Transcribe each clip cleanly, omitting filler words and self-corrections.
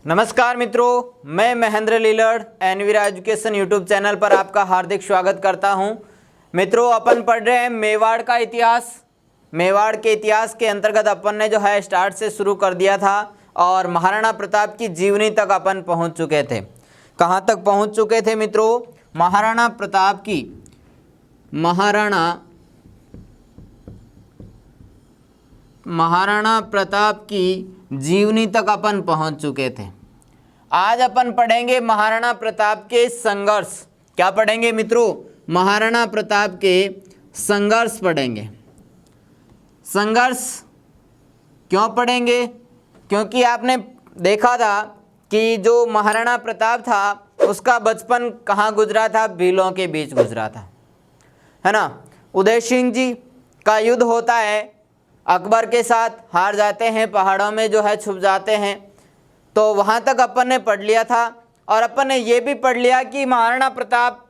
नमस्कार मित्रों, मैं Mahendra लीलड़ Envira education YouTube channel पर आपका हार्दिक स्वागत करता हूं। मित्रों, अपन पढ़ रहे हैं मेवाड़ का इतिहास। मेवाड़ के इतिहास के अंतर्गत अपन ने जो है स्टार्ट से शुरू कर दिया था और महाराणा प्रताप की जीवनी तक अपन पहुंच चुके थे। कहां तक पहुंच चुके थे मित्रों? महाराणा प्रताप की जीवनी तक अपन पहुंच चुके थे। आज अपन पढ़ेंगे महाराणा प्रताप के संघर्ष। क्या पढ़ेंगे मित्रों? महाराणा प्रताप के संघर्ष पढ़ेंगे। संघर्ष क्यों पढ़ेंगे? क्योंकि आपने देखा था कि जो महाराणा प्रताप था उसका बचपन कहाँ गुजरा था? भीलों के बीच गुजरा था, है ना। उदय सिंह जी का युद्ध होता है, अकबर के साथ हार जाते हैं, पहाड़ों में जो है छुप जाते हैं। तो वहाँ तक अपन ने पढ़ लिया था और अपन ने ये भी पढ़ लिया कि महाराणा प्रताप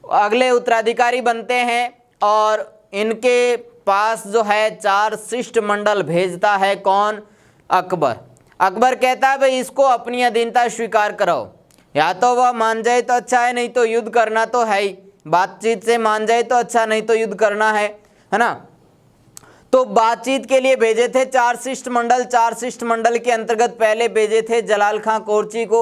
अगले उत्तराधिकारी बनते हैं और इनके पास जो है 4 शिष्टमंडल भेजता है। कौन? अकबर। अकबर कहता है भाई इसको अपनी अधीनता स्वीकार करो, या तो वह मान जाए तो अच्छा है, नहीं तो युद्ध करना तो है ही। बातचीत से मान जाए तो अच्छा, नहीं तो युद्ध करना है ना। तो बातचीत के लिए भेजे थे 4 शिष्टमंडल। 4 शिष्टमंडल के अंतर्गत पहले भेजे थे जलाल खां कोरची को,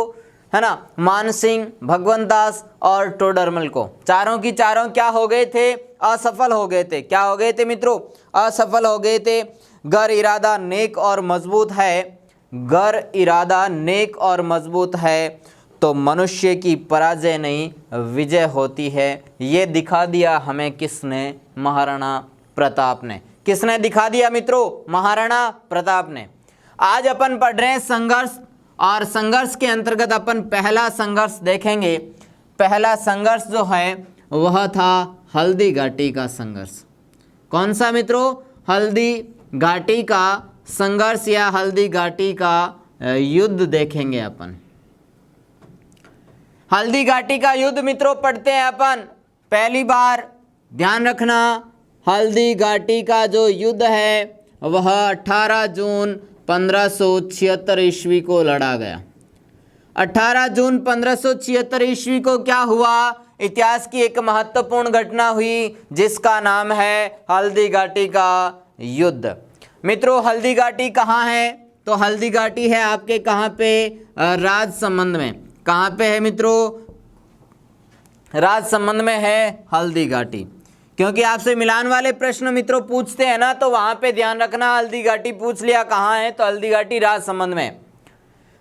है ना, मान सिंह, भगवंत दास और टोडरमल को। चारों की चारों क्या हो गए थे? असफल हो गए थे। क्या हो गए थे मित्रों? असफल हो गए थे। गर इरादा नेक और मजबूत है, गर इरादा नेक और मजबूत है तो मनुष्य की पराजय नहीं विजय होती है। ये दिखा दिया हमें किसने? महाराणा प्रताप ने। किसने दिखा दिया मित्रों? महाराणा प्रताप ने। आज अपन पढ़ रहे हैं संघर्ष, और संघर्ष के अंतर्गत अपन पहला संघर्ष देखेंगे। पहला संघर्ष जो है वह था हल्दी घाटी का संघर्ष। कौन सा मित्रों? हल्दी घाटी का संघर्ष या हल्दी घाटी का युद्ध देखेंगे अपन। हल्दी घाटी का युद्ध मित्रों पढ़ते हैं अपन पहली बार। ध्यान रखना, हल्दी घाटी का जो युद्ध है वह 18 जून 1576 ईस्वी को लड़ा गया। 18 जून 1576 ईस्वी को क्या हुआ? इतिहास की एक महत्वपूर्ण घटना हुई जिसका नाम है हल्दी घाटी का युद्ध। मित्रों, हल्दी घाटी कहाँ है? तो हल्दी घाटी है आपके कहाँ पे? राजसमंद में। कहाँ पे है मित्रों? राजसमंद में है हल्दी घाटी। क्योंकि आपसे मिलान वाले प्रश्न मित्रों पूछते हैं ना, तो वहां पे ध्यान रखना। हल्दी घाटी पूछ लिया कहाँ है, तो हल्दी घाटी राजसमंद में।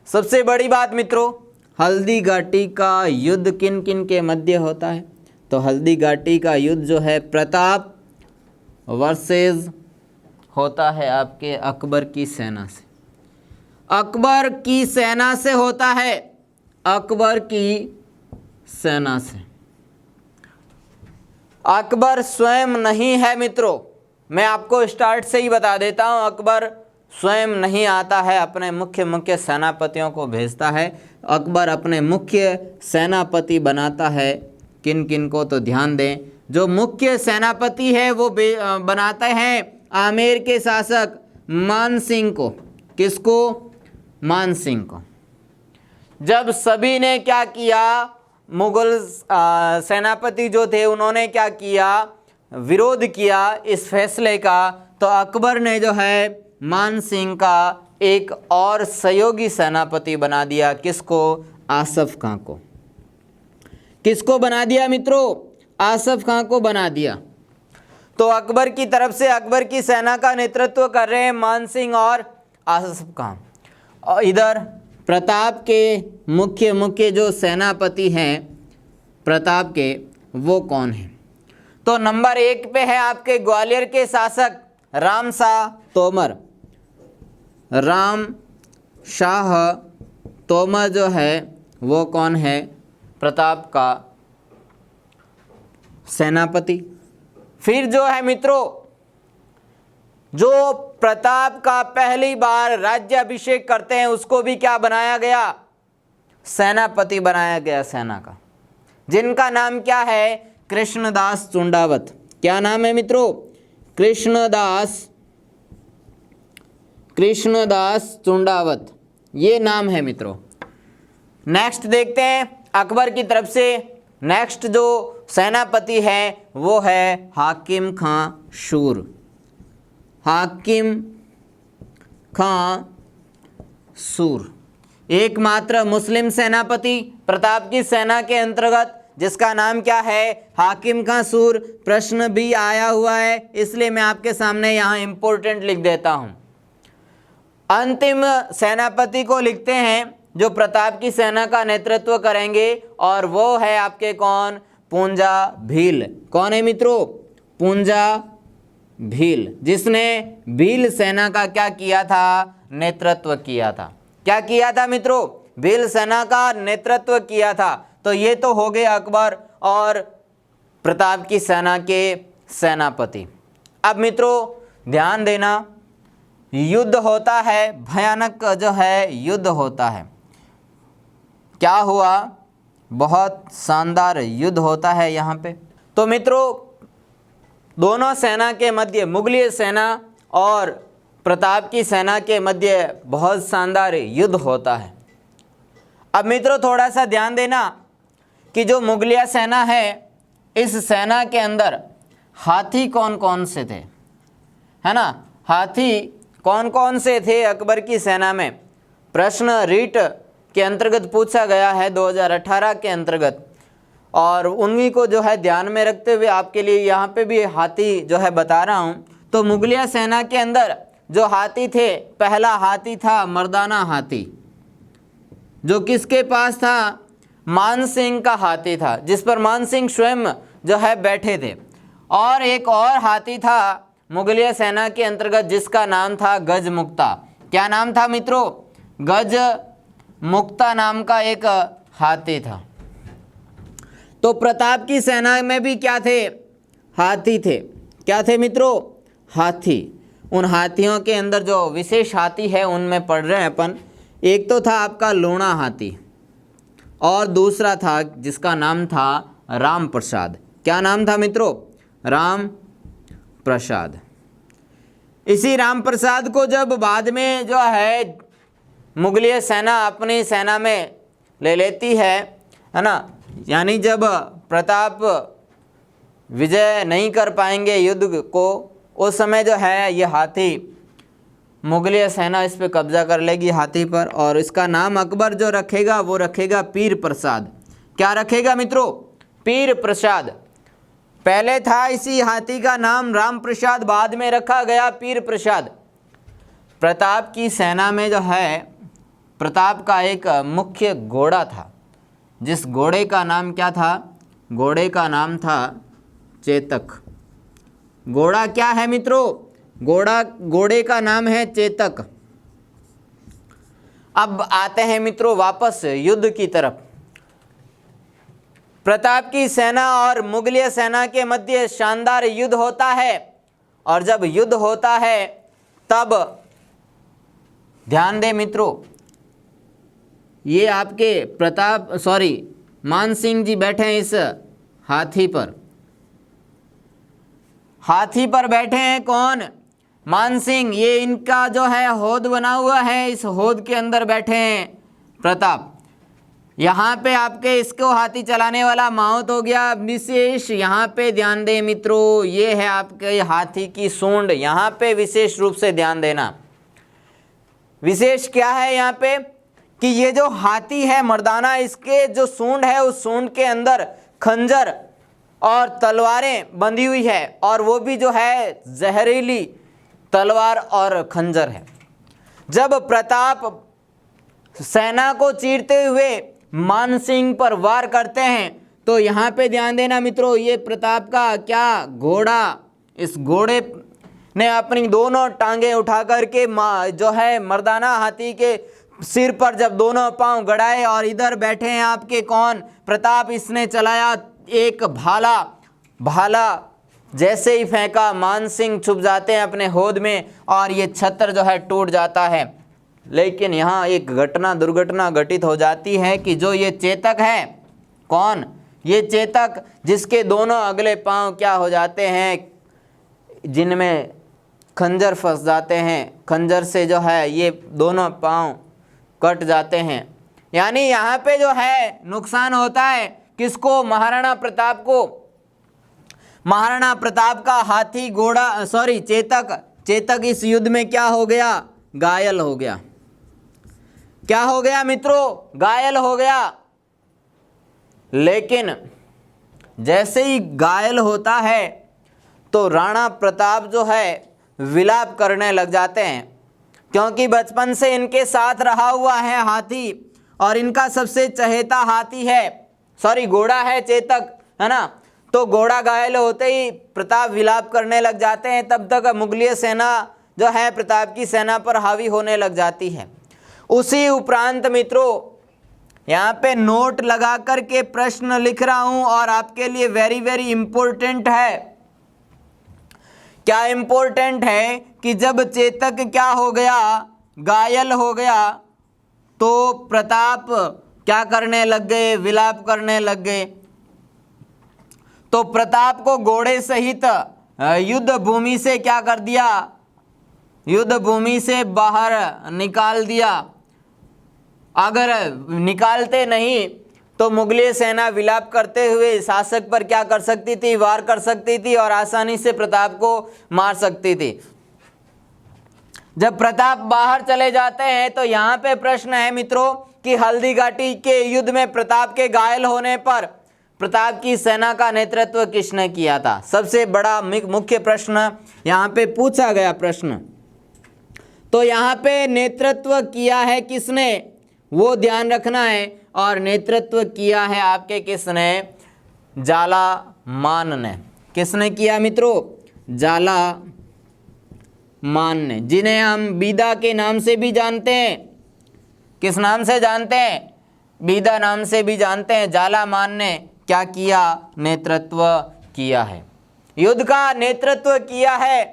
सबसे बड़ी बात मित्रों, हल्दी घाटी का युद्ध किन किन के मध्य होता है? तो हल्दी घाटी का युद्ध जो है प्रताप वर्सेस होता है आपके अकबर की सेना से। अकबर की सेना से होता है, अकबर की सेना से। अकबर स्वयं नहीं है मित्रों, मैं आपको स्टार्ट से ही बता देता हूं। अकबर स्वयं नहीं आता है, अपने मुख्य सेनापतियों को भेजता है। अकबर अपने मुख्य सेनापति बनाता है। किन किन को? तो ध्यान दें, जो मुख्य सेनापति है वो बनाते हैं आमेर के शासक मान सिंह को। किसको? मान सिंह को। जब सभी ने क्या किया, मुगल सेनापति जो थे उन्होंने क्या किया? विरोध किया इस फैसले का, तो अकबर ने जो है मान सिंह का एक और सहयोगी सेनापति बना दिया। किसको? आसफ खां को। किसको बना दिया मित्रों? आसफ खां को बना दिया। तो अकबर की तरफ से अकबर की सेना का नेतृत्व कर रहे हैं मान सिंह और आसफ खां। और इधर प्रताप के मुख्य जो सेनापति हैं प्रताप के, वो कौन है? तो नंबर 1 पे है आपके ग्वालियर के शासक राम शाह तोमर। राम शाह तोमर जो है वो कौन है? प्रताप का सेनापति। फिर जो है मित्रों, जो प्रताप का पहली बार राज्याभिषेक करते हैं उसको भी क्या बनाया गया? सेनापति बनाया गया सेना का, जिनका नाम क्या है? कृष्णदास चुंडावत। क्या नाम है मित्रों? कृष्णदास चुंडावत, ये नाम है मित्रों। नेक्स्ट देखते हैं अकबर की तरफ से नेक्स्ट जो सेनापति है वो है हाकिम खां सूर। हाकिम खां सूर एकमात्र मुस्लिम सेनापति प्रताप की सेना के अंतर्गत, जिसका नाम क्या है, हाकिम खां सूर। प्रश्न भी आया हुआ है, इसलिए मैं आपके सामने यहाँ इंपॉर्टेंट लिख देता हूँ। अंतिम सेनापति को लिखते हैं जो प्रताप की सेना का नेतृत्व करेंगे, और वो है आपके कौन, पूंजा भील। कौन है मित्रों, पूंजा भील, जिसने भील सेना का क्या किया था, नेतृत्व किया था। क्या किया था मित्रों, भील सेना का नेतृत्व किया था। तो ये तो हो गए अकबर और प्रताप की सेना के सेनापति। अब मित्रों ध्यान देना, युद्ध होता है, भयानक जो है युद्ध होता है। क्या हुआ, बहुत शानदार युद्ध होता है यहाँ पे। तो मित्रों दोनों सेना के मध्य, मुगलिय सेना और प्रताप की सेना के मध्य बहुत शानदार युद्ध होता है। अब मित्रों थोड़ा सा ध्यान देना कि जो मुगलिया सेना है, इस सेना के अंदर हाथी कौन कौन से थे, है ना। हाथी कौन कौन से थे अकबर की सेना में, प्रश्न रीट के अंतर्गत पूछा गया है 2018 के अंतर्गत, और उन्हीं को जो है ध्यान में रखते हुए आपके लिए यहाँ पे भी हाथी जो है बता रहा हूँ। तो मुगलिया सेना के अंदर जो हाथी थे, पहला हाथी था मर्दाना हाथी, जो किसके पास था, मान सिंह का हाथी था, जिस पर मान सिंह स्वयं जो है बैठे थे। और एक और हाथी था मुगलिया सेना के अंतर्गत, जिसका नाम था गज मुक्ता। क्या नाम था मित्रों, गज मुक्ता नाम का एक हाथी था। तो प्रताप की सेना में भी क्या थे, हाथी थे। क्या थे मित्रों, हाथी। उन हाथियों के अंदर जो विशेष हाथी है उनमें पढ़ रहे हैं अपन। एक तो था आपका लूणा हाथी, और दूसरा था जिसका नाम था राम प्रसाद। क्या नाम था मित्रों, राम प्रसाद। इसी राम प्रसाद को जब बाद में जो है मुगलिय सेना अपनी सेना में ले लेती है ना, यानी जब प्रताप विजय नहीं कर पाएंगे युद्ध को, उस समय जो है ये हाथी, मुगलिय सेना इस पे कब्जा कर लेगी हाथी पर, और इसका नाम अकबर जो रखेगा वो रखेगा पीर प्रसाद। क्या रखेगा मित्रों, पीर प्रसाद। पहले था इसी हाथी का नाम राम प्रसाद, बाद में रखा गया पीर प्रसाद। प्रताप की सेना में जो है प्रताप का एक मुख्य घोड़ा था, जिस घोड़े का नाम क्या था, घोड़े का नाम था चेतक। घोड़ा क्या है मित्रों, घोड़े का नाम है चेतक। अब आते हैं मित्रों वापस युद्ध की तरफ। प्रताप की सेना और मुगलिय सेना के मध्य शानदार युद्ध होता है, और जब युद्ध होता है तब ध्यान दें मित्रों, ये आपके मान सिंह जी बैठे हैं इस हाथी पर। हाथी पर बैठे हैं कौन, मान सिंह। ये इनका जो है हौद बना हुआ है, इस हौद के अंदर बैठे हैं प्रताप। यहाँ पे आपके इसको हाथी चलाने वाला माउत हो गया। विशेष यहाँ पे ध्यान दें मित्रों, ये है आपके हाथी की सूंड। यहाँ पे विशेष रूप से ध्यान देना। विशेष क्या है यहाँ पे कि ये जो हाथी है मर्दाना, इसके जो सूंड है उस सूंड के अंदर खंजर और तलवारें बंधी हुई है, और वो भी जो है जहरीली तलवार और खंजर है। जब प्रताप सेना को चीरते हुए मान सिंह पर वार करते हैं, तो यहाँ पे ध्यान देना मित्रों, ये प्रताप का क्या घोड़ा, इस घोड़े ने अपनी दोनों टांगे उठा करके जो है मर्दाना हाथी के सिर पर जब दोनों पांव गड़ाए, और इधर बैठे हैं आपके कौन, प्रताप। इसने चलाया एक भाला जैसे ही फेंका, मान सिंह छुप जाते हैं अपने हौद में, और ये छत्र जो है टूट जाता है। लेकिन यहाँ एक दुर्घटना घटित हो जाती है कि जो ये चेतक है, कौन, ये चेतक जिसके दोनों अगले पांव क्या हो जाते हैं, जिनमें खंजर फंस जाते हैं, खंजर से जो है ये दोनों पांव कट जाते हैं। यानी यहाँ पे जो है नुकसान होता है किसको, महाराणा प्रताप को। महाराणा प्रताप का हाथी घोड़ा चेतक इस युद्ध में क्या हो गया, घायल हो गया। क्या हो गया मित्रों, घायल हो गया। लेकिन जैसे ही घायल होता है तो राणा प्रताप जो है विलाप करने लग जाते हैं, क्योंकि बचपन से इनके साथ रहा हुआ है हाथी और इनका सबसे चहेता हाथी है, घोड़ा है चेतक, है ना। तो घोड़ा घायल होते ही प्रताप विलाप करने लग जाते हैं। तब तक मुगलिय सेना जो है प्रताप की सेना पर हावी होने लग जाती है। उसी उपरांत मित्रों यहाँ पे नोट लगा कर के प्रश्न लिख रहा हूं और आपके लिए वेरी वेरी इंपॉर्टेंट है। क्या इंपॉर्टेंट है कि जब चेतक क्या हो गया, घायल हो गया, तो प्रताप क्या करने लग गए, विलाप करने लग गए। तो प्रताप को घोड़े सहित युद्ध भूमि से क्या कर दिया, युद्ध भूमि से बाहर निकाल दिया। अगर निकालते नहीं तो मुगलिय सेना विलाप करते हुए शासक पर क्या कर सकती थी, वार कर सकती थी और आसानी से प्रताप को मार सकती थी। जब प्रताप बाहर चले जाते हैं तो यहाँ पे प्रश्न है मित्रों कि हल्दी घाटी के युद्ध में प्रताप के घायल होने पर प्रताप की सेना का नेतृत्व किसने किया था। सबसे बड़ा मुख्य प्रश्न यहाँ पे पूछा गया प्रश्न। तो यहाँ पे नेतृत्व किया है किसने, वो ध्यान रखना है। और नेतृत्व किया है आपके किसने, जालामान ने। किसने किया मित्रों, जालामान ने, जिन्हें हम बीदा के नाम से भी जानते हैं। किस नाम से जानते हैं, बीदा नाम से भी जानते हैं। जालामान ने क्या किया, नेतृत्व किया है, युद्ध का नेतृत्व किया है।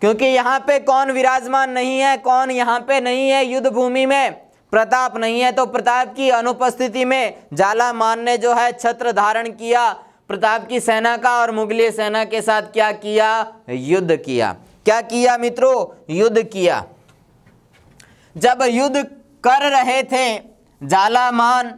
क्योंकि यहाँ पे कौन विराजमान नहीं है, कौन यहाँ पे नहीं है युद्ध भूमि में, प्रताप नहीं है। तो प्रताप की अनुपस्थिति में जालामान ने जो है छत्र धारण किया, प्रताप की सेना का और मुगलिय सेना के साथ क्या किया, युद्ध किया। क्या किया मित्रों, युद्ध किया। जब युद्ध कर रहे थे जालामान,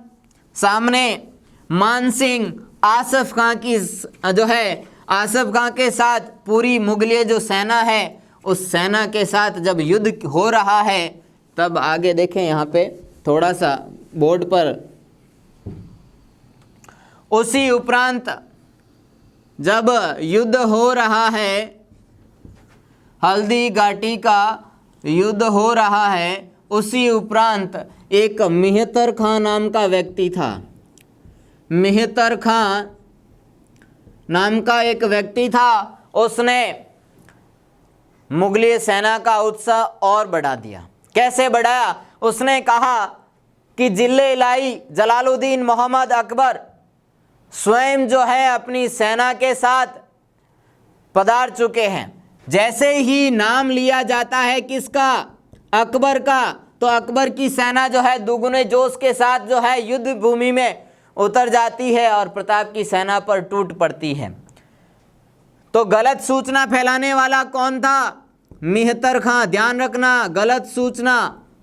सामने मानसिंह आसफ खां की जो है, आसफ खां के साथ पूरी मुगलिय जो सेना है उस सेना के साथ जब युद्ध हो रहा है, तब आगे देखें यहाँ पे थोड़ा सा बोर्ड पर, उसी उपरांत जब युद्ध हो रहा है, हल्दी घाटी का युद्ध हो रहा है, उसी उपरांत एक मेहतर खां नाम का व्यक्ति था। मेहतर खां नाम का एक व्यक्ति था, उसने मुगलिय सेना का उत्साह और बढ़ा दिया। कैसे बढ़ाया, उसने कहा कि जिले इलाई जलालुद्दीन मोहम्मद अकबर स्वयं जो है अपनी सेना के साथ पधार चुके हैं। जैसे ही नाम लिया जाता है किसका, अकबर का, तो अकबर की सेना जो है दुगुने जोश के साथ जो है युद्ध भूमि में उतर जाती है और प्रताप की सेना पर टूट पड़ती है। तो गलत सूचना फैलाने वाला कौन था, मेहतर खां। ध्यान रखना, गलत सूचना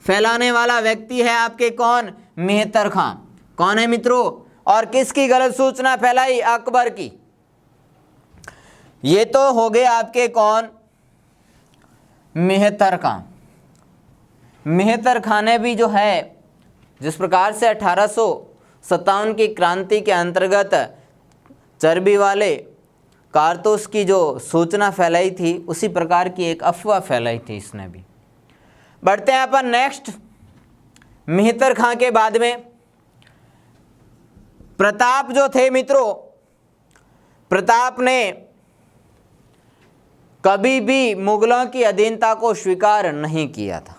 फैलाने वाला व्यक्ति है आपके कौन, मेहतर खां। कौन है मित्रों, और किसकी गलत सूचना फैलाई, अकबर की। ये तो हो गए आपके कौन, मेहतर खां। मेहतर खां ने भी जो है जिस प्रकार से 1857 की क्रांति के अंतर्गत चर्बी वाले कारतूस की जो सूचना फैलाई थी, उसी प्रकार की एक अफवाह फैलाई थी इसने भी। बढ़ते हैं अपन नेक्स्ट, मेहतर खां के बाद में प्रताप जो थे मित्रों, प्रताप ने कभी भी मुगलों की अधीनता को स्वीकार नहीं किया था।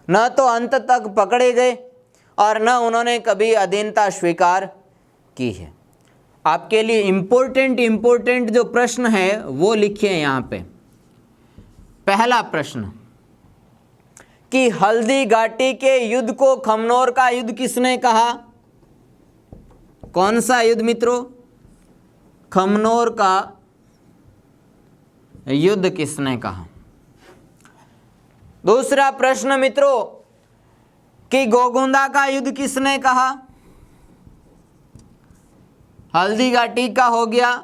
न तो अंत तक पकड़े गए और न उन्होंने कभी अधीनता स्वीकार की है। आपके लिए इंपॉर्टेंट जो प्रश्न है वो लिखिए यहाँ पे। पहला प्रश्न कि हल्दी घाटी के युद्ध को खमनोर का युद्ध किसने कहा, कौन सा युद्ध मित्रों, खमनोर का युद्ध किसने कहा। दूसरा प्रश्न मित्रों, कि गोगुंदा का युद्ध किसने कहा? हल्दी घाटी का हो गया,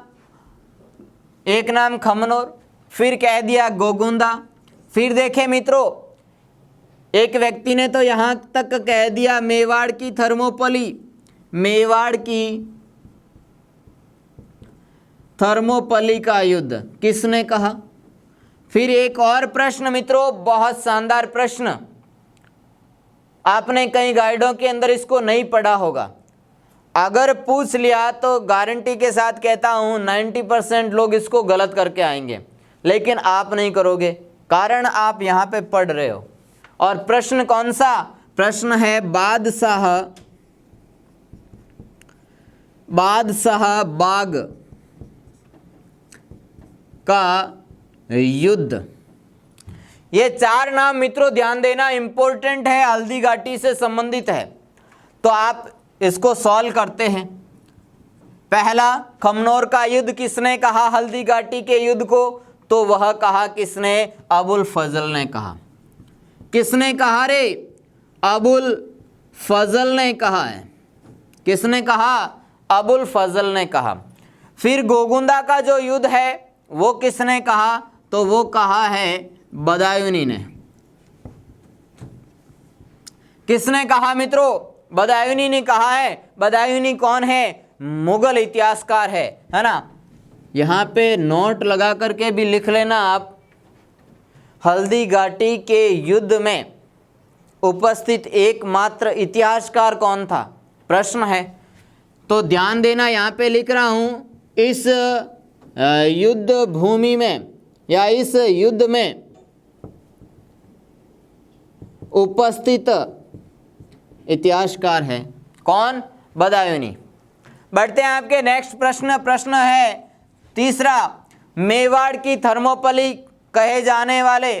एक नाम खमनोर, फिर कह दिया गोगुंदा। फिर देखें मित्रों, एक व्यक्ति ने तो यहाँ तक कह दिया मेवाड़ की थर्मोपली, मेवाड़ की थर्मोपली का युद्ध किसने कहा? फिर एक और प्रश्न मित्रों, बहुत शानदार प्रश्न, आपने कई गाइडों के अंदर इसको नहीं पढ़ा होगा, अगर पूछ लिया तो गारंटी के साथ कहता हूँ 90% लोग इसको गलत करके आएंगे, लेकिन आप नहीं करोगे, कारण आप यहाँ पे पढ़ रहे हो। और प्रश्न कौन सा? प्रश्न है बादशाह बाग का युद्ध। ये 4 नाम मित्रों ध्यान देना, इंपॉर्टेंट है, हल्दी घाटी से संबंधित है। तो आप इसको सॉल्व करते हैं। पहला, खमनोर का युद्ध किसने कहा हल्दी घाटी के युद्ध को? तो वह कहा किसने? अबुल फजल ने कहा। किसने कहा रे? अबुल फजल ने कहा है। किसने कहा? अबुल फजल ने कहा। फिर गोगुंदा का जो युद्ध है वो किसने कहा? तो वो कहा है बदायूनी ने। किसने कहा मित्रों? बदायूनी ने कहा है। बदायूनी कौन है? मुगल इतिहासकार है ना। यहाँ पे नोट लगा करके भी लिख लेना आप, हल्दी घाटी के युद्ध में उपस्थित एकमात्र इतिहासकार कौन था? प्रश्न है, तो ध्यान देना। यहाँ पे लिख रहा हूँ, इस युद्ध भूमि में या इस युद्ध में उपस्थित इतिहासकार है कौन? बदायूनी। बढ़ते हैं आपके नेक्स्ट प्रश्न। प्रश्न है तीसरा, मेवाड़ की थर्मोपली कहे जाने वाले,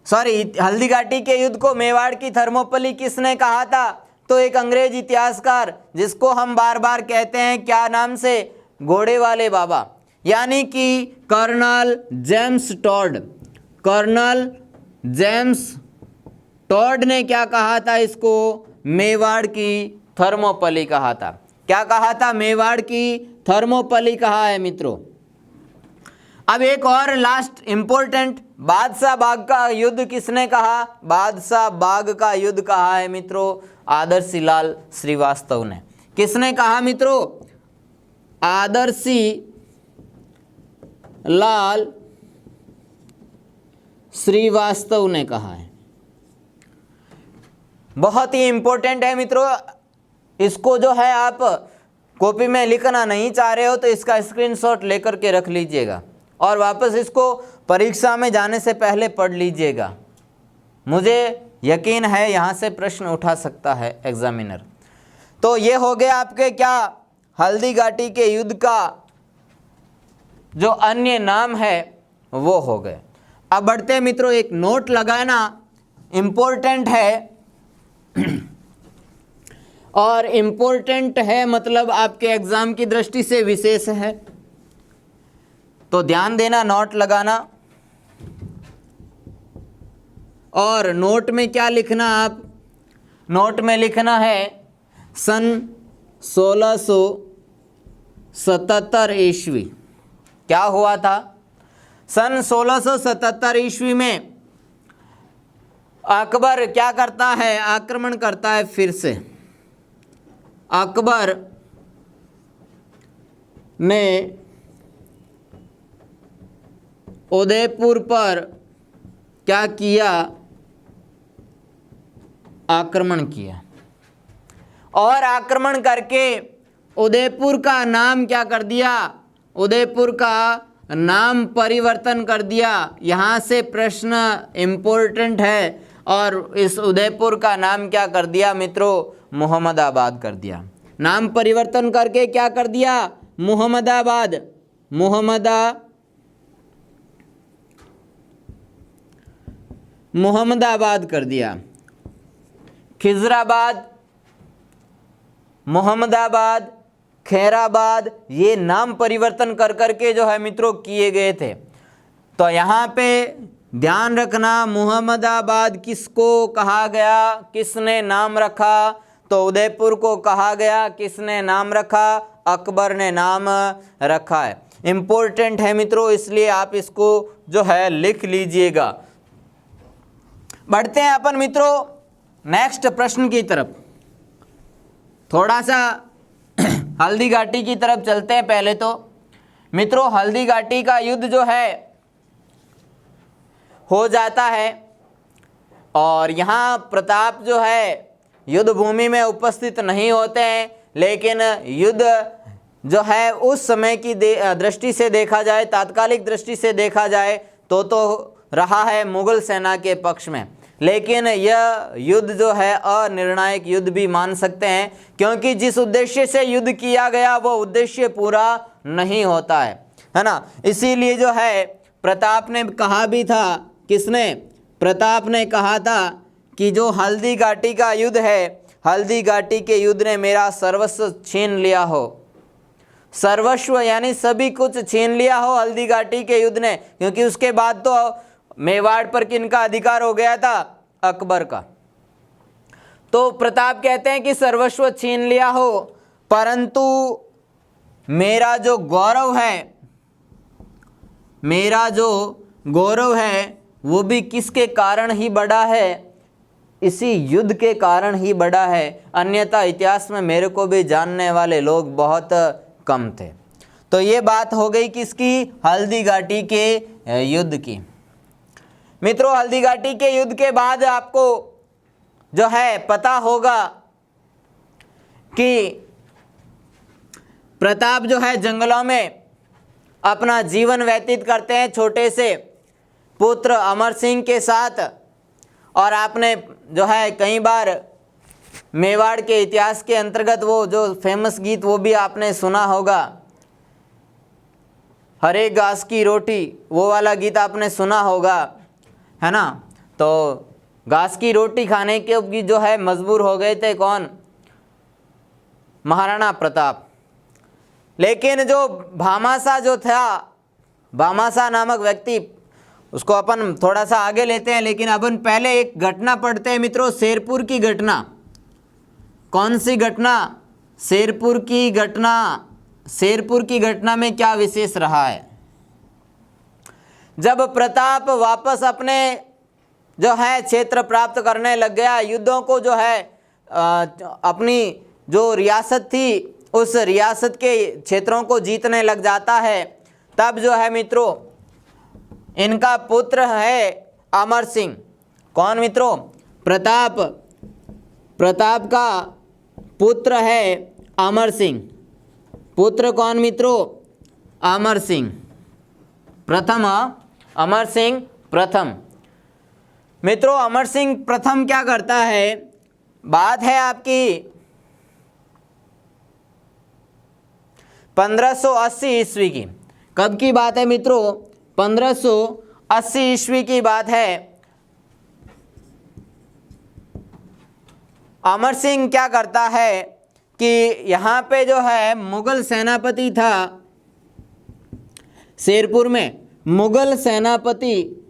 हल्दी घाटी के युद्ध को मेवाड़ की थर्मोपली किसने कहा था? तो एक अंग्रेज इतिहासकार, जिसको हम बार बार कहते हैं क्या नाम से? घोड़े वाले बाबा, यानी कि colonel James Tod. Colonel James Tod ने क्या कहा था इसको? मेवाड़ की थर्मोपली कहा था। क्या कहा था? मेवाड़ की थर्मोपली कहा है मित्रों। अब एक और लास्ट इंपॉर्टेंट, बादशाह बाग का युद्ध किसने कहा? बादशाह बाग का युद्ध कहा है मित्रों आदर्शी लाल श्रीवास्तव ने। किसने कहा मित्रों? आदर्शी लाल श्रीवास्तव ने कहा है। बहुत ही इंपॉर्टेंट है मित्रों, इसको जो है आप कॉपी में लिखना नहीं चाह रहे हो तो इसका स्क्रीनशॉट लेकर के रख लीजिएगा और वापस इसको परीक्षा में जाने से पहले पढ़ लीजिएगा। मुझे यकीन है यहाँ से प्रश्न उठा सकता है एग्जामिनर। तो ये हो गया आपके क्या? हल्दी घाटी के युद्ध का जो अन्य नाम है वो हो गए। अब बढ़ते मित्रों, एक नोट लगाना इम्पोर्टेंट है और इम्पोर्टेंट है मतलब आपके एग्जाम की दृष्टि से विशेष है, तो ध्यान देना, नोट लगाना। और नोट में क्या लिखना आप? नोट में लिखना है सन 1677 ईस्वी। क्या हुआ था? सन 1677 ईस्वी में अकबर क्या करता है? आक्रमण करता है फिर से। अकबर ने उदयपुर पर क्या किया? आक्रमण किया। और आक्रमण करके उदयपुर का नाम क्या कर दिया? उदयपुर का नाम परिवर्तन कर दिया। यहाँ से प्रश्न इम्पोर्टेंट है। और इस उदयपुर का नाम क्या कर दिया मित्रों? मोहम्मदाबाद कर दिया। नाम परिवर्तन करके क्या कर दिया? मोहम्मदाबाद मोहम्मदाबाद कर दिया। खिजराबाद, मोहम्मदाबाद, खैराबाद, ये नाम परिवर्तन कर करके जो है मित्रों किए गए थे। तो यहाँ पे ध्यान रखना, मुहम्मदाबाद किसको कहा गया, किसने नाम रखा, तो उदयपुर को कहा गया, किसने नाम रखा, अकबर ने नाम रखा है। इम्पोर्टेंट है मित्रों, इसलिए आप इसको जो है लिख लीजिएगा। बढ़ते हैं अपन मित्रों नेक्स्ट प्रश्न की तरफ। थोड़ा सा हल्दी घाटी की तरफ चलते हैं। पहले तो मित्रों हल्दी घाटी का युद्ध जो है हो जाता है और यहाँ प्रताप जो है युद्ध भूमि में उपस्थित नहीं होते हैं, लेकिन युद्ध जो है उस समय की दृष्टि से देखा जाए, तात्कालिक दृष्टि से देखा जाए तो रहा है मुगल सेना के पक्ष में। लेकिन यह युद्ध जो है अनिर्णायक युद्ध भी मान सकते हैं, क्योंकि जिस उद्देश्य से युद्ध किया गया वो उद्देश्य पूरा नहीं होता है ना। इसीलिए जो है प्रताप ने कहा भी था, किसने, प्रताप ने कहा था कि जो हल्दी घाटी का युद्ध है, हल्दी घाटी के युद्ध ने मेरा सर्वस्व छीन लिया हो। सर्वस्व यानी सभी कुछ छीन लिया हो हल्दी घाटी के युद्ध ने, क्योंकि उसके बाद तो मेवाड़ पर किनका अधिकार हो गया था, अकबर का। तो प्रताप कहते हैं कि सर्वस्व छीन लिया हो, परंतु मेरा जो गौरव है, मेरा जो गौरव है वो भी किसके कारण ही बढ़ा है, इसी युद्ध के कारण ही बढ़ा है। अन्यथा इतिहास में मेरे को भी जानने वाले लोग बहुत कम थे। तो ये बात हो गई किसकी, हल्दी घाटी के युद्ध की। मित्रों हल्दी घाटी के युद्ध के बाद आपको जो है पता होगा कि प्रताप जो है जंगलों में अपना जीवन व्यतीत करते हैं छोटे से पुत्र अमर सिंह के साथ। और आपने जो है कई बार मेवाड़ के इतिहास के अंतर्गत वो जो फेमस गीत वो भी आपने सुना होगा, हरे घास की रोटी, वो वाला गीत आपने सुना होगा, है ना। तो घास की रोटी खाने के जो है मजबूर हो गए थे कौन, महाराणा प्रताप। लेकिन जो भामाशाह जो था, भामाशाह नामक व्यक्ति, उसको अपन थोड़ा सा आगे लेते हैं, लेकिन अपन पहले एक घटना पढ़ते हैं मित्रों, शेरपुर की घटना। कौन सी घटना, शेरपुर की घटना। शेरपुर की घटना में क्या विशेष रहा है। जब प्रताप वापस अपने जो है क्षेत्र प्राप्त करने लग गया, युद्धों को जो है अपनी जो रियासत थी उस रियासत के क्षेत्रों को जीतने लग जाता है, तब जो है मित्रों इनका पुत्र है अमर सिंह। कौन मित्रों, प्रताप, प्रताप का पुत्र है अमर सिंह। पुत्र कौन मित्रों, अमर सिंह प्रथम, अमर सिंह प्रथम। मित्रों अमर सिंह प्रथम क्या करता है, बात है आपकी 1580 ईस्वी की। कब की बात है मित्रों, 1580 ईस्वी की बात है। अमर सिंह क्या करता है कि यहाँ पे जो है मुगल सेनापति था, शेरपुर में मुगल सेनापति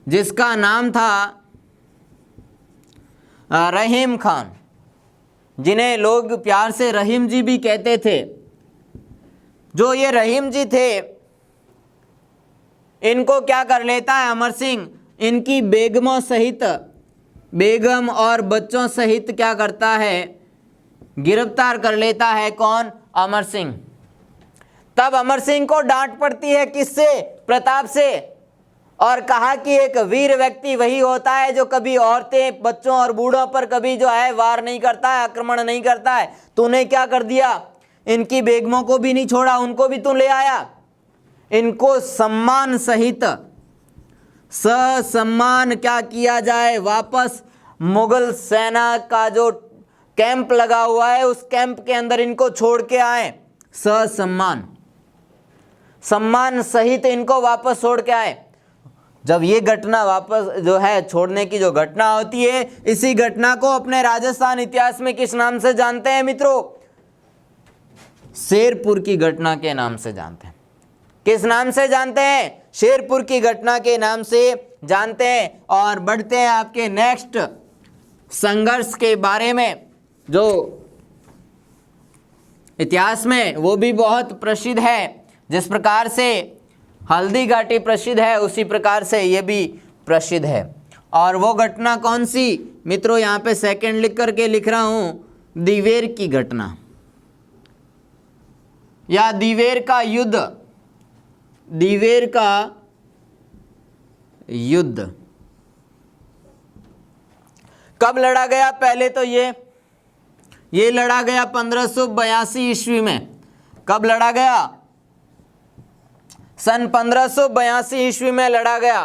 जिसका नाम था रहीम खान, जिन्हें लोग प्यार से रहीम जी भी कहते थे। जो ये रहीम जी थे, इनको क्या कर लेता है अमर सिंह, इनकी बेगमों सहित, बेगम और बच्चों सहित क्या करता है, गिरफ्तार कर लेता है। कौन, अमर सिंह। तब अमर सिंह को डांट पड़ती है, किससे, प्रताप से, और कहा कि एक वीर व्यक्ति वही होता है जो कभी औरतें, बच्चों और बूढ़ों पर कभी जो है वार नहीं करता है, आक्रमण नहीं करता है। तूने क्या कर दिया, इनकी बेगमों को भी नहीं छोड़ा, उनको भी तू ले आया। इनको सम्मान सहित ससम्मान क्या किया जाए, वापस मुगल सेना का जो कैंप लगा हुआ है उस कैंप के अंदर इनको छोड़ के आए, ससम्मान, सम्मान सहित इनको वापस छोड़ के आए। जब ये घटना वापस जो है छोड़ने की जो घटना होती है, इसी घटना को अपने राजस्थान इतिहास में किस नाम से जानते हैं मित्रों, शेरपुर की घटना के नाम से जानते हैं। किस नाम से जानते हैं? शेरपुर की घटना के नाम से जानते हैं। और बढ़ते हैं आपके नेक्स्ट संघर्ष के बारे में, जो इतिहास में वो भी बहुत प्रसिद्ध है। जिस प्रकार से हल्दी घाटी प्रसिद्ध है उसी प्रकार से ये भी प्रसिद्ध है। और वो घटना कौन सी मित्रों? यहाँ पे सेकंड लिख करके लिख रहा हूँ, दिवेर की घटना या दिवेर का युद्ध। दिवेर का युद्ध कब लड़ा गया? पहले तो ये लड़ा गया 1582 ईस्वी में। कब लड़ा गया? सन 1582 ईस्वी में लड़ा गया।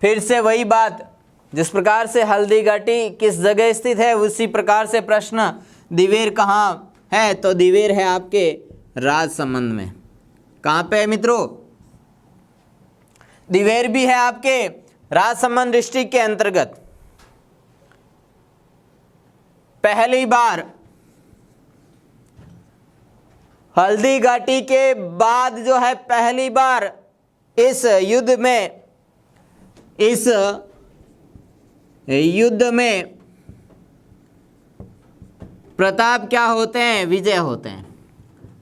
फिर से वही बात, जिस प्रकार से हल्दी घाटी किस जगह स्थित है उसी प्रकार से प्रश्न, दिवेर कहाँ है? तो दिवेर है आपके राजसमंद में। कहाँ पे है मित्रों? दिवेर भी है आपके राजसमंद डिस्ट्रिक्ट के अंतर्गत। पहली बार हल्दी घाटी के बाद जो है पहली बार इस युद्ध में प्रताप क्या होते हैं? विजय होते हैं।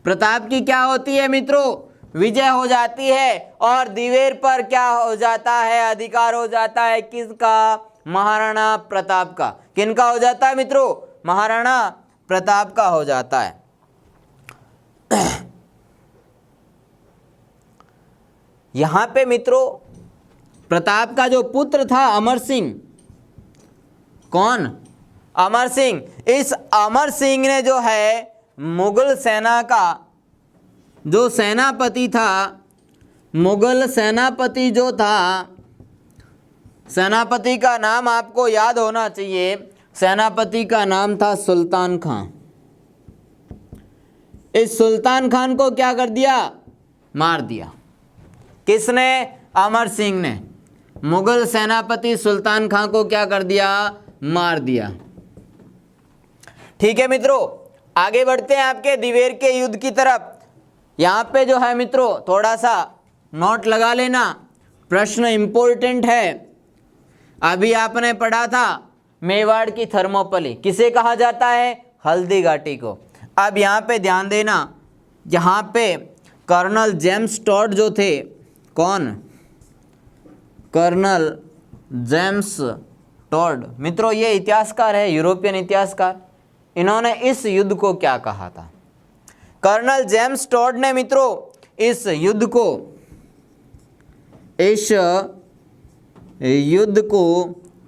प्रताप की क्या होती है मित्रों? विजय हो जाती है। और दिवेर पर क्या हो जाता है? अधिकार हो जाता है। किसका? महाराणा प्रताप का। किनका हो जाता है मित्रों? महाराणा प्रताप का हो जाता है। यहां पे मित्रों प्रताप का जो पुत्र था अमर सिंह, कौन? अमर सिंह। इस अमर सिंह ने जो है मुगल सेना का जो सेनापति था, मुगल सेनापति जो था, सेनापति का नाम आपको याद होना चाहिए। सेनापति का नाम था सुल्तान खान। इस सुल्तान खान को क्या कर दिया? मार दिया। किसने? अमर सिंह ने। मुगल सेनापति सुल्तान खान को क्या कर दिया? मार दिया। ठीक है मित्रों, आगे बढ़ते हैं आपके दिवेर के युद्ध की तरफ। यहाँ पे जो है मित्रों थोड़ा सा नोट लगा लेना, प्रश्न इंपॉर्टेंट है। अभी आपने पढ़ा था मेवाड़ की थर्मोपली किसे कहा जाता है? हल्दी घाटी को। अब यहाँ पे ध्यान देना, यहाँ पे कर्नल जेम्स टॉड जो थे, कौन? Colonel James Tod. मित्रों ये इतिहासकार है, यूरोपियन इतिहासकार। इन्होंने इस युद्ध को क्या कहा था? कर्नल जेम्स टॉड ने मित्रों इस युद्ध को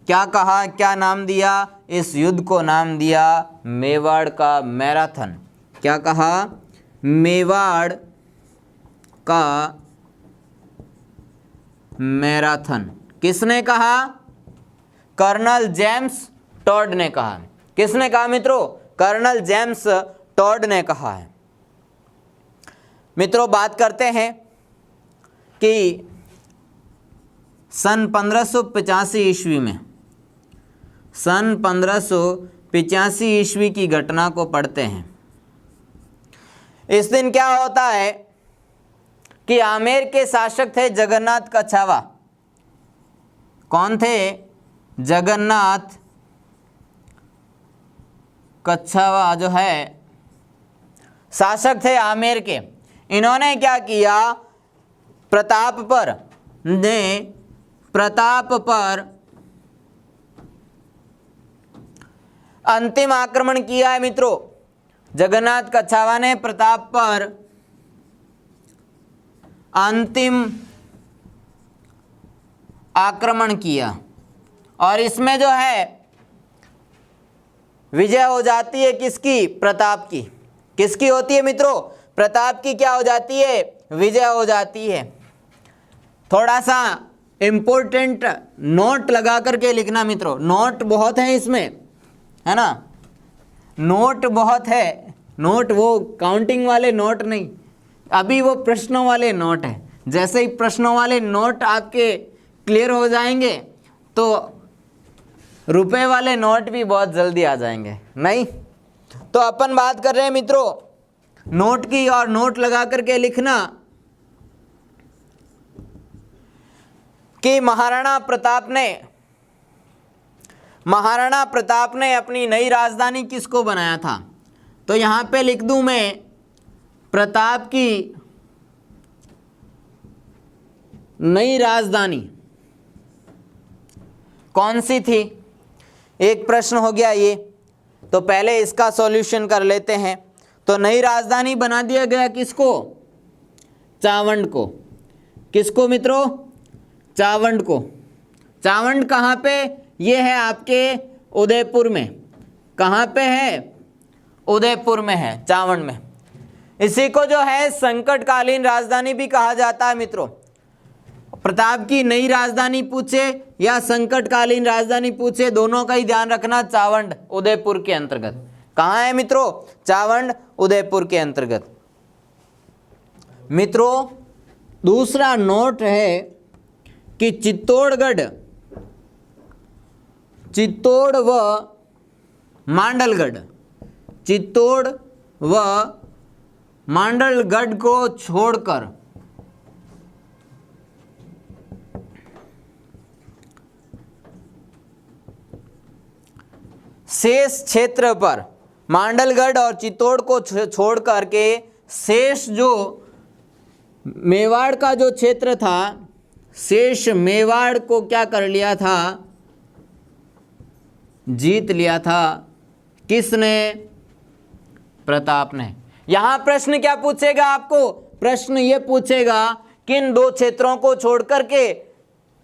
क्या कहा? क्या नाम दिया? इस युद्ध को नाम दिया मेवाड़ का मैराथन। क्या कहा? मेवाड़ का मैराथन। किसने कहा? कर्नल जेम्स टॉड ने कहा। किसने कहा मित्रों? कर्नल जेम्स टॉड ने कहा है। मित्रों बात करते हैं कि सन 1585 ईस्वी में, सन 1585 ईस्वी की घटना को पढ़ते हैं। इस दिन क्या होता है कि आमेर के शासक थे जगन्नाथ कछावा। कौन थे? जगन्नाथ कछावा जो है शासक थे आमेर के। इन्होंने क्या किया? प्रताप पर अंतिम आक्रमण किया है मित्रों। जगन्नाथ कछावा ने प्रताप पर अंतिम आक्रमण किया और इसमें जो है विजय हो जाती है किसकी? प्रताप की। किसकी होती है मित्रों? प्रताप की क्या हो जाती है? विजय हो जाती है। थोड़ा सा इम्पोर्टेंट नोट लगा करके लिखना मित्रों, नोट बहुत है इसमें, है ना? नोट बहुत है। नोट वो काउंटिंग वाले नोट नहीं, अभी वो प्रश्नों वाले नोट है। जैसे ही प्रश्नों वाले नोट आपके क्लियर हो जाएंगे तो रुपए वाले नोट भी बहुत जल्दी आ जाएंगे। नहीं तो अपन बात कर रहे हैं मित्रों नोट की, और नोट लगा करके लिखना कि महाराणा प्रताप ने अपनी नई राजधानी किसको बनाया था? तो यहां पे लिख दूं मैं, प्रताप की नई राजधानी कौन सी थी? एक प्रश्न हो गया ये। तो पहले इसका सॉल्यूशन कर लेते हैं। तो नई राजधानी बना दिया गया किसको? चावंड को। किसको मित्रों? चावंड को। चावंड कहाँ पे? ये है आपके उदयपुर में। कहाँ पे है? उदयपुर में है, चावंड में। इसी को जो है संकटकालीन राजधानी भी कहा जाता है मित्रों। प्रताप की नई राजधानी पूछे या संकटकालीन राजधानी पूछे, दोनों का ही ध्यान रखना, चावंड उदयपुर के अंतर्गत। कहाँ है मित्रों? चावंड उदयपुर के अंतर्गत। मित्रों दूसरा नोट है कि चित्तौड़ व मांडलगढ़ को छोड़कर शेष क्षेत्र पर, मांडलगढ़ और चित्तौड़ को छोड़ करके शेष जो मेवाड़ का जो क्षेत्र था, शेष मेवाड़ को क्या कर लिया था? जीत लिया था। किसने? प्रताप ने। यहां प्रश्न क्या पूछेगा आपको? प्रश्न ये पूछेगा किन दो क्षेत्रों को छोड़कर के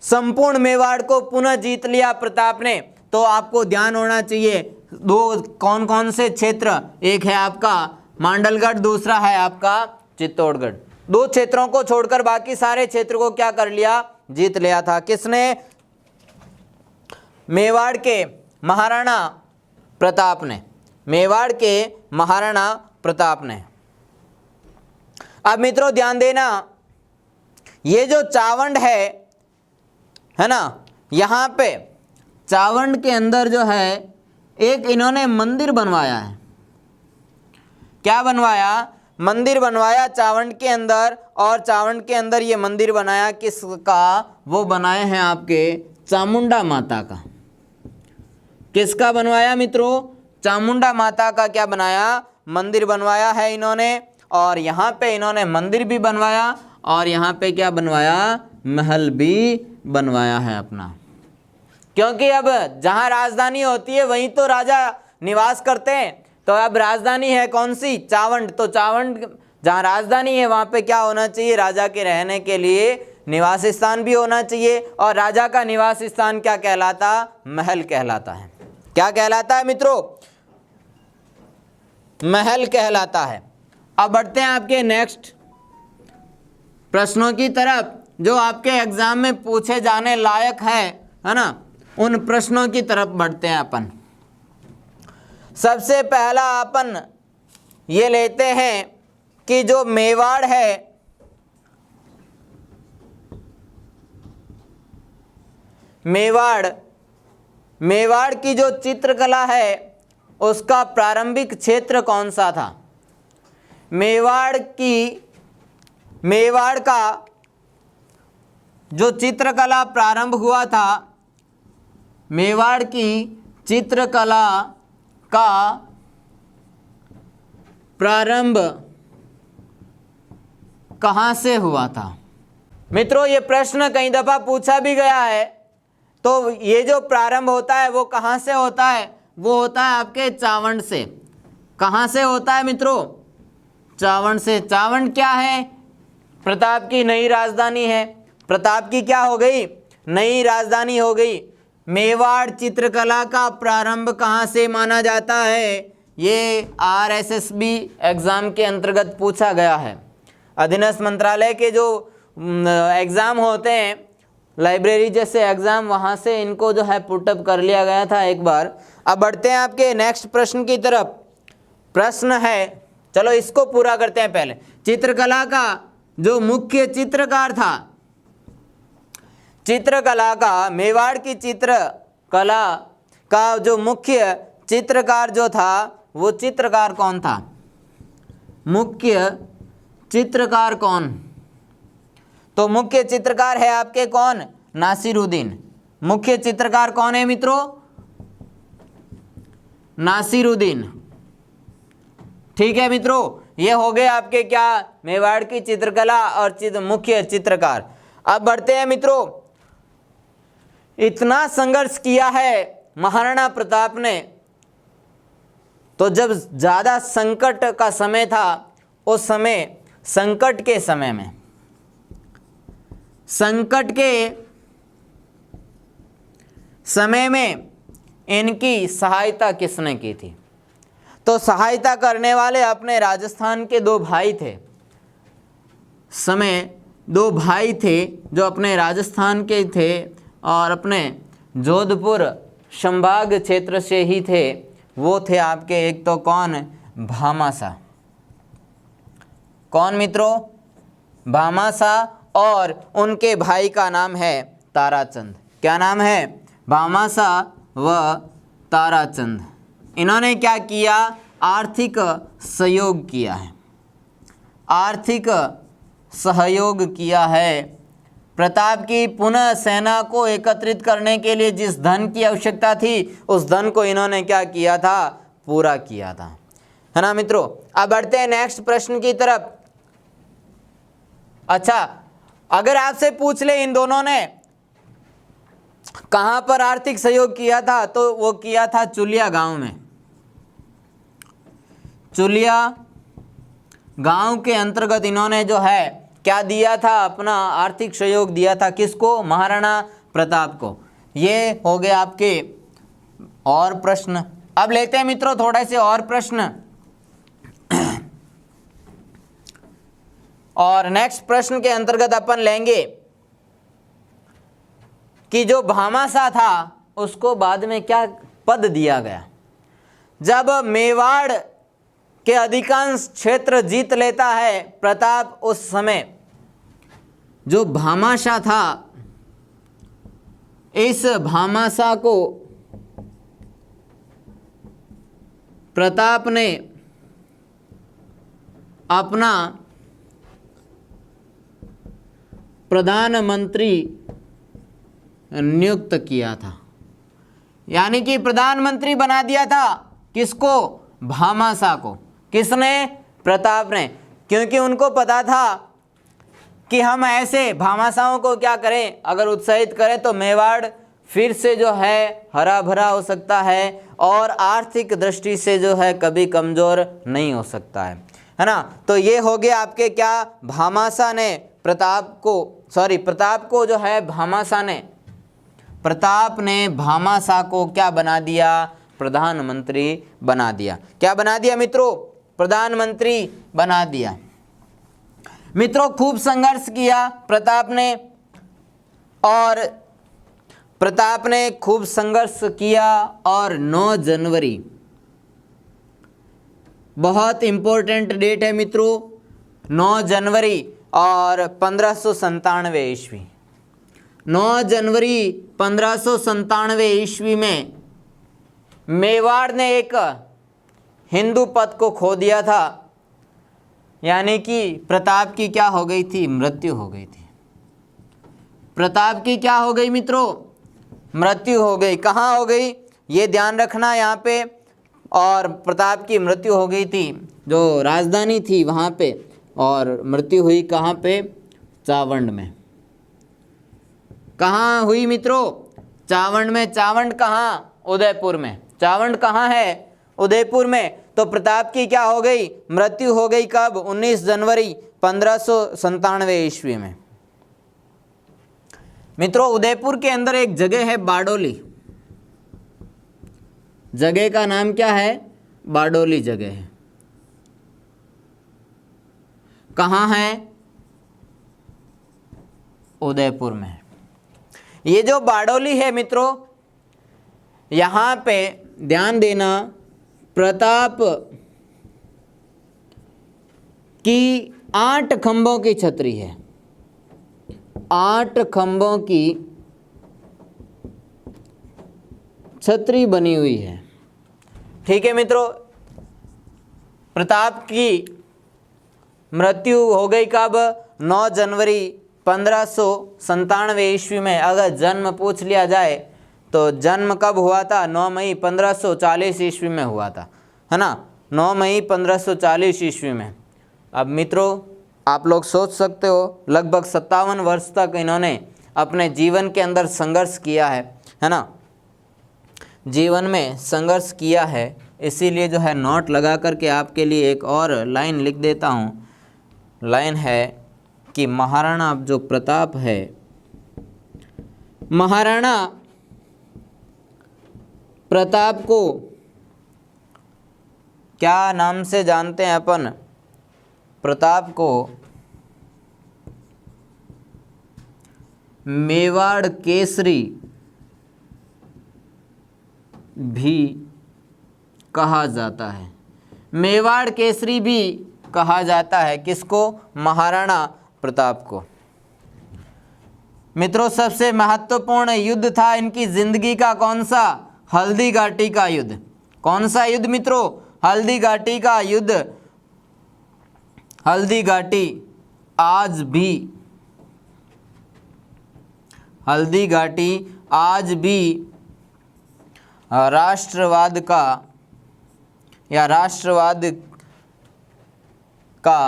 संपूर्ण मेवाड़ को पुनः जीत लिया प्रताप ने? तो आपको ध्यान होना चाहिए दो कौन कौन से क्षेत्र, एक है आपका मांडलगढ़, दूसरा है आपका चित्तौड़गढ़। दो क्षेत्रों को छोड़कर बाकी सारे क्षेत्र को क्या कर लिया? जीत लिया था। किसने? मेवाड़ के महाराणा प्रताप ने। मेवाड़ के महाराणा प्रताप ने। अब मित्रों ध्यान देना, ये जो चावंड है ना, यहां पे चावंड के अंदर जो है एक इन्होंने मंदिर बनवाया है। क्या बनवाया? मंदिर बनवाया चावंड के अंदर। और चावंड के अंदर ये मंदिर बनाया किसका? वो बनाए हैं आपके चामुंडा माता का। किसका बनवाया मित्रों? चामुंडा माता का क्या बनाया? मंदिर बनवाया है इन्होंने। और यहाँ पे इन्होंने मंदिर भी बनवाया और यहाँ पे क्या बनवाया? महल भी बनवाया है अपना। क्योंकि अब जहाँ राजधानी होती है वहीं तो राजा निवास करते हैं। तो अब राजधानी है कौन सी? चावंड। तो चावंड जहाँ राजधानी है वहाँ पे क्या होना चाहिए? राजा के रहने के लिए निवास स्थान भी होना चाहिए। और राजा का निवास स्थान क्या कहलाता? महल कहलाता है। क्या कहलाता है मित्रों? महल कहलाता है। अब बढ़ते हैं आपके नेक्स्ट प्रश्नों की तरफ, जो आपके एग्जाम में पूछे जाने लायक है ना, उन प्रश्नों की तरफ बढ़ते हैं अपन। सबसे पहला अपन ये लेते हैं कि जो मेवाड़ है, मेवाड़ की जो चित्रकला है उसका प्रारंभिक क्षेत्र कौन सा था? मेवाड़ का जो चित्रकला प्रारंभ हुआ था, मेवाड़ की चित्रकला का प्रारंभ कहाँ से हुआ था? मित्रों ये प्रश्न कई दफ़ा पूछा भी गया है। तो ये जो प्रारंभ होता है वो कहाँ से होता है? वो होता है आपके चावंड से। कहाँ से होता है मित्रों? चावंड से। चावंड क्या है? प्रताप की नई राजधानी है। प्रताप की क्या हो गई? नई राजधानी हो गई। मेवाड़ चित्रकला का प्रारंभ कहाँ से माना जाता है? ये RSSB एग्ज़ाम के अंतर्गत पूछा गया है। अधीनस्थ मंत्रालय के जो एग्ज़ाम होते हैं, लाइब्रेरी जैसे एग्ज़ाम, वहाँ से इनको जो है पुटअप कर लिया गया था एक बार। अब बढ़ते हैं आपके नेक्स्ट प्रश्न की तरफ। प्रश्न है, चलो इसको पूरा करते हैं पहले। चित्रकला का जो मुख्य चित्रकार था, चित्रकला का, मेवाड़ की चित्रकला का जो मुख्य चित्रकार जो था, वो चित्रकार कौन था? मुख्य चित्रकार कौन? तो मुख्य चित्रकार है आपके कौन? नासिरुद्दीन। मुख्य चित्रकार कौन है मित्रों? नासिरुद्दीन। ठीक है मित्रों, ये हो गए आपके क्या, मेवाड़ की चित्रकला और मुख्य चित्रकार। अब बढ़ते हैं मित्रों, इतना संघर्ष किया है महाराणा प्रताप ने, तो जब ज्यादा संकट का समय था उस समय, संकट के समय में इनकी सहायता किसने की थी? तो सहायता करने वाले अपने राजस्थान के दो भाई थे। दो भाई थे जो अपने राजस्थान के थे और अपने जोधपुर संभाग क्षेत्र से ही थे। वो थे आपके, एक तो कौन? भामाशाह। कौन मित्रों? भामाशाह। और उनके भाई का नाम है ताराचंद। क्या नाम है? भामाशाह व ताराचंद। इन्होंने क्या किया? आर्थिक सहयोग किया है। आर्थिक सहयोग किया है। प्रताप की पुनः सेना को एकत्रित करने के लिए जिस धन की आवश्यकता थी उस धन को इन्होंने क्या किया था? पूरा किया था, है ना मित्रों। अब बढ़ते हैं नेक्स्ट प्रश्न की तरफ। अच्छा, अगर आपसे पूछ ले इन दोनों ने कहां पर आर्थिक सहयोग किया था, तो वो किया था चुलिया गांव में। चुलिया गांव के अंतर्गत इन्होंने जो है क्या दिया था? अपना आर्थिक सहयोग दिया था। किसको? महाराणा प्रताप को। ये हो गए आपके और प्रश्न। अब लेते हैं मित्रों थोड़े से और प्रश्न। और नेक्स्ट प्रश्न के अंतर्गत अपन लेंगे कि जो भामाशाह था उसको बाद में क्या पद दिया गया? जब मेवाड़ के अधिकांश क्षेत्र जीत लेता है प्रताप, उस समय जो भामाशाह था, इस भामाशाह को प्रताप ने अपना प्रधानमंत्री नियुक्त किया था। यानी कि प्रधानमंत्री बना दिया था। किसको? भामाशाह को। किसने? प्रताप ने। क्योंकि उनको पता था कि हम ऐसे भामाशाहों को क्या करें, अगर उत्साहित करें तो मेवाड़ फिर से जो है हरा भरा हो सकता है और आर्थिक दृष्टि से जो है कभी कमज़ोर नहीं हो सकता है ना। तो ये हो गया आपके क्या, भामाशाह ने प्रताप को जो है प्रताप ने भामाशाह को क्या बना दिया? प्रधानमंत्री बना दिया। क्या बना दिया मित्रों? प्रधानमंत्री बना दिया। मित्रों खूब संघर्ष किया प्रताप ने, और प्रताप ने खूब संघर्ष किया और 9 जनवरी, बहुत इंपॉर्टेंट डेट है मित्रों, 9 जनवरी और 1597 ईस्वी। 9 जनवरी 1597 ईस्वी में मेवाड़ ने एक हिंदू पद को खो दिया था। यानी कि प्रताप की क्या हो गई थी? मृत्यु हो गई थी। प्रताप की क्या हो गई मित्रों? मृत्यु हो गई। कहाँ हो गई ये ध्यान रखना यहाँ पे। और प्रताप की मृत्यु हो गई थी जो राजधानी थी वहाँ पे, और मृत्यु हुई कहाँ पे? चावंड में। कहाँ हुई मित्रों? चावंड में। चावंड कहाँ? उदयपुर में। चावंड कहाँ है? उदयपुर में। तो प्रताप की क्या हो गई? मृत्यु हो गई। कब? 19 जनवरी 1597 ईस्वी में। मित्रों उदयपुर के अंदर एक जगह है बारडोली। जगह का नाम क्या है? बारडोली जगह है। कहाँ है? उदयपुर में। ये जो बारडोली है मित्रों, यहाँ पे ध्यान देना, प्रताप की 8 खंभों की छतरी है। 8 खंभों की छतरी बनी हुई है। ठीक है मित्रों। प्रताप की मृत्यु हो गई कब? 9 जनवरी 1597 ईस्वी में अगर जन्म पूछ लिया जाए तो जन्म कब हुआ था? 9 मई 1540 ईस्वी में हुआ था, है ना, 9 मई 1540 ईस्वी में। अब मित्रों आप लोग सोच सकते हो लगभग 57 वर्ष तक इन्होंने अपने जीवन के अंदर संघर्ष किया है ना, जीवन में संघर्ष किया है। इसीलिए जो है नोट लगा करके आपके लिए एक और लाइन लिख देता हूँ। लाइन है कि महाराणा जो प्रताप है, महाराणा प्रताप को क्या नाम से जानते हैं अपन? प्रताप को मेवाड़ केसरी भी कहा जाता है। मेवाड़ केसरी भी कहा जाता है किसको? महाराणा प्रताप को। मित्रों सबसे महत्वपूर्ण युद्ध था इनकी जिंदगी का कौन सा? हल्दी घाटी का युद्ध। कौन सा युद्ध मित्रों? हल्दी घाटी का युद्ध। हल्दी घाटी आज भी, हल्दी घाटी आज भी राष्ट्रवाद का या राष्ट्रवाद का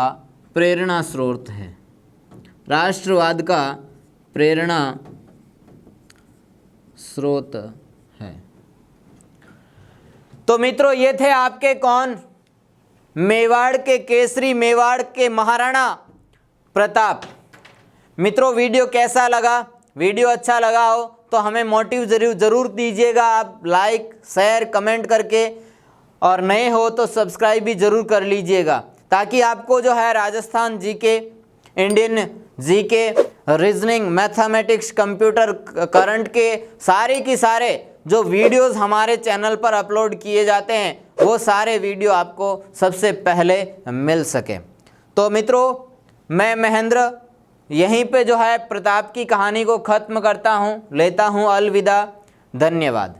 प्रेरणा स्रोत है। राष्ट्रवाद का प्रेरणा स्रोत है। तो मित्रों ये थे आपके कौन? मेवाड़ के केसरी, मेवाड़ के महाराणा प्रताप। मित्रों वीडियो कैसा लगा? वीडियो अच्छा लगा हो तो हमें मोटिव ज़रूर दीजिएगा आप लाइक शेयर कमेंट करके, और नए हो तो सब्सक्राइब भी ज़रूर कर लीजिएगा, ताकि आपको जो है Rajasthan GK, Indian GK, reasoning, mathematics, computer, current के सारे की सारे जो वीडियोस हमारे चैनल पर अपलोड किए जाते हैं वो सारे वीडियो आपको सबसे पहले मिल सके। तो मित्रों मैं महेंद्र यहीं पे जो है प्रताप की कहानी को ख़त्म करता हूँ, लेता हूँ अलविदा। धन्यवाद।